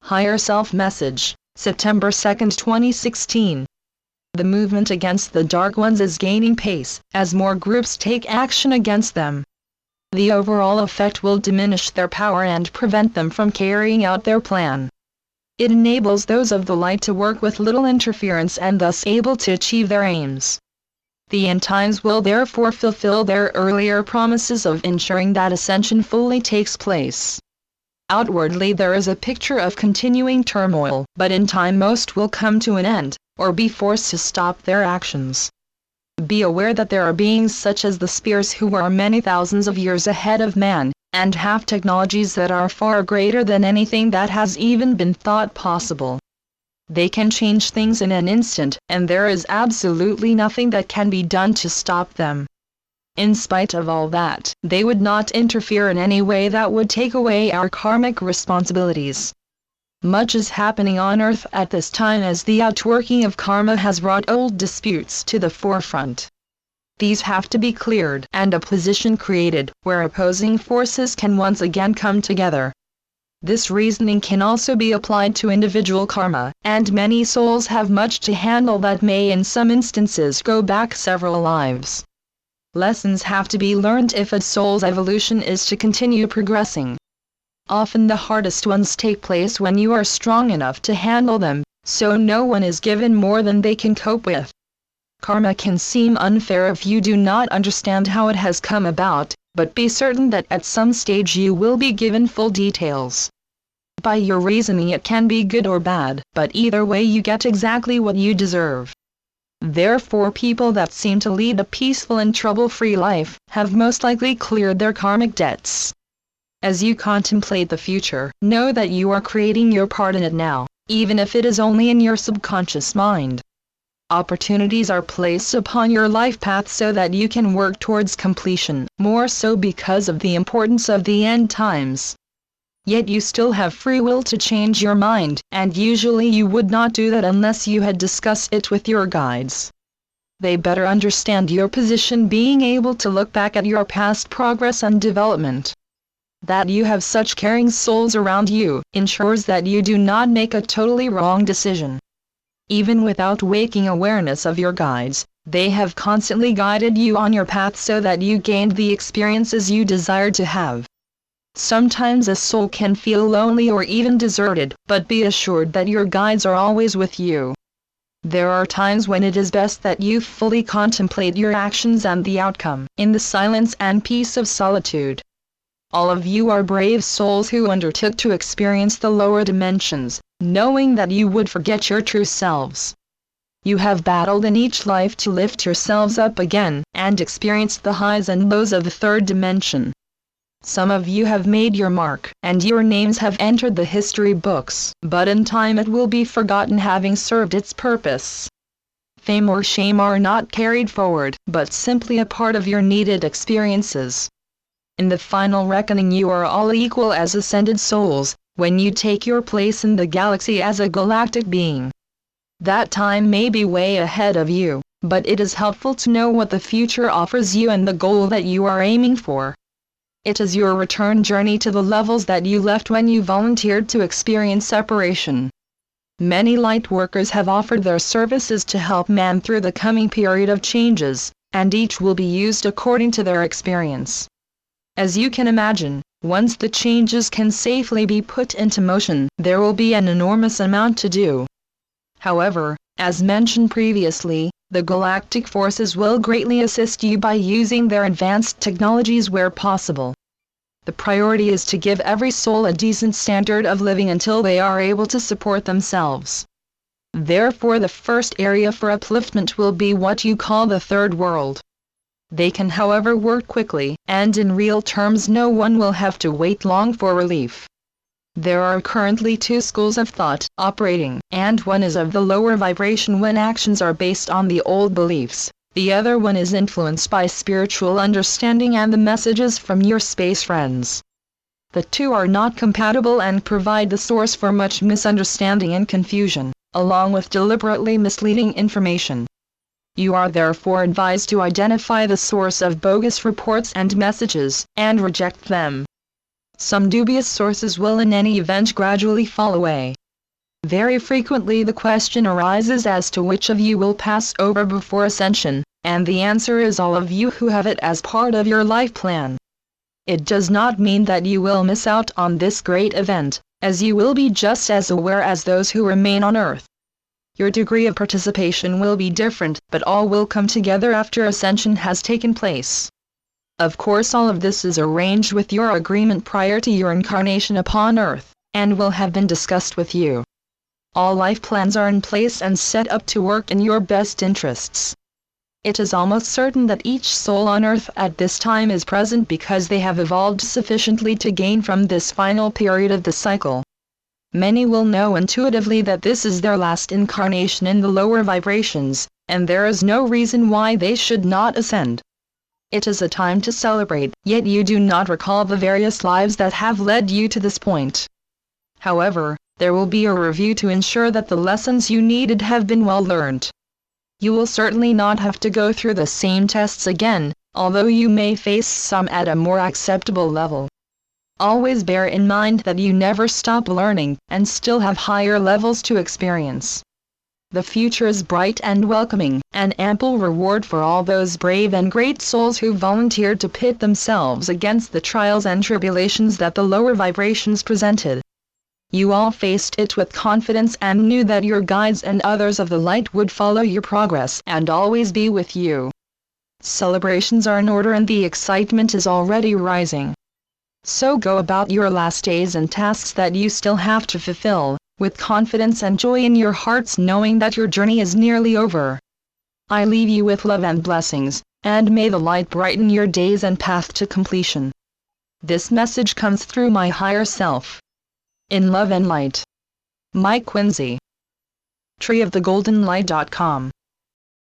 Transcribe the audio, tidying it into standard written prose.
Higher Self Message, September 2, 2016. The movement against the Dark Ones is gaining pace, as more groups take action against them. The overall effect will diminish their power and prevent them from carrying out their plan. It enables those of the light to work with little interference and thus able to achieve their aims. The end times will therefore fulfill their earlier promises of ensuring that ascension fully takes place. Outwardly there is a picture of continuing turmoil, but in time most will come to an end, or be forced to stop their actions. Be aware that there are beings such as the spheres who are many thousands of years ahead of man, and have technologies that are far greater than anything that has even been thought possible. They can change things in an instant, and there is absolutely nothing that can be done to stop them. In spite of all that, they would not interfere in any way that would take away our karmic responsibilities. Much is happening on Earth at this time as the outworking of karma has brought old disputes to the forefront. These have to be cleared and a position created where opposing forces can once again come together. This reasoning can also be applied to individual karma, and many souls have much to handle that may in some instances go back several lives. Lessons have to be learned if a soul's evolution is to continue progressing. Often the hardest ones take place when you are strong enough to handle them, so no one is given more than they can cope with. Karma can seem unfair if you do not understand how it has come about, but be certain that at some stage you will be given full details. By your reasoning it can be good or bad, but either way you get exactly what you deserve. Therefore people that seem to lead a peaceful and trouble-free life, have most likely cleared their karmic debts. As you contemplate the future, know that you are creating your part in it now, even if it is only in your subconscious mind. Opportunities are placed upon your life path so that you can work towards completion, more so because of the importance of the end times. Yet you still have free will to change your mind, and usually you would not do that unless you had discussed it with your guides. They better understand your position, being able to look back at your past progress and development. That you have such caring souls around you ensures that you do not make a totally wrong decision. Even without waking awareness of your guides, they have constantly guided you on your path so that you gained the experiences you desired to have. Sometimes a soul can feel lonely or even deserted, but be assured that your guides are always with you. There are times when it is best that you fully contemplate your actions and the outcome, in the silence and peace of solitude. All of you are brave souls who undertook to experience the lower dimensions, knowing that you would forget your true selves. You have battled in each life to lift yourselves up again, and experienced the highs and lows of the third dimension. Some of you have made your mark, and your names have entered the history books, but in time it will be forgotten, having served its purpose. Fame or shame are not carried forward, but simply a part of your needed experiences. In the final reckoning you are all equal as ascended souls, when you take your place in the galaxy as a galactic being. That time may be way ahead of you, but it is helpful to know what the future offers you and the goal that you are aiming for. It is your return journey to the levels that you left when you volunteered to experience separation. Many light workers have offered their services to help man through the coming period of changes, and each will be used according to their experience. As you can imagine, once the changes can safely be put into motion, there will be an enormous amount to do. However, as mentioned previously, the galactic forces will greatly assist you by using their advanced technologies where possible. The priority is to give every soul a decent standard of living until they are able to support themselves. Therefore the first area for upliftment will be what you call the third world. They can however work quickly, and in real terms no one will have to wait long for relief. There are currently two schools of thought operating, and one is of the lower vibration when actions are based on the old beliefs. The other one is influenced by spiritual understanding and the messages from your space friends. The two are not compatible and provide the source for much misunderstanding and confusion, along with deliberately misleading information. You are therefore advised to identify the source of bogus reports and messages, and reject them. Some dubious sources will in any event gradually fall away. Very frequently the question arises as to which of you will pass over before ascension, and the answer is all of you who have it as part of your life plan. It does not mean that you will miss out on this great event, as you will be just as aware as those who remain on Earth. Your degree of participation will be different, but all will come together after ascension has taken place. Of course, all of this is arranged with your agreement prior to your incarnation upon Earth, and will have been discussed with you. All life plans are in place and set up to work in your best interests. It is almost certain that each soul on Earth at this time is present because they have evolved sufficiently to gain from this final period of the cycle. Many will know intuitively that this is their last incarnation in the lower vibrations, and there is no reason why they should not ascend. It is a time to celebrate, yet you do not recall the various lives that have led you to this point. However, there will be a review to ensure that the lessons you needed have been well learned. You will certainly not have to go through the same tests again, although you may face some at a more acceptable level. Always bear in mind that you never stop learning, and still have higher levels to experience. The future is bright and welcoming, an ample reward for all those brave and great souls who volunteered to pit themselves against the trials and tribulations that the lower vibrations presented. You all faced it with confidence and knew that your guides and others of the light would follow your progress and always be with you. Celebrations are in order and the excitement is already rising. So go about your last days and tasks that you still have to fulfill, with confidence and joy in your hearts, knowing that your journey is nearly over. I leave you with love and blessings, and may the light brighten your days and path to completion. This message comes through my higher self. In love and light. Mike Quincy. treeofthegoldenlight.com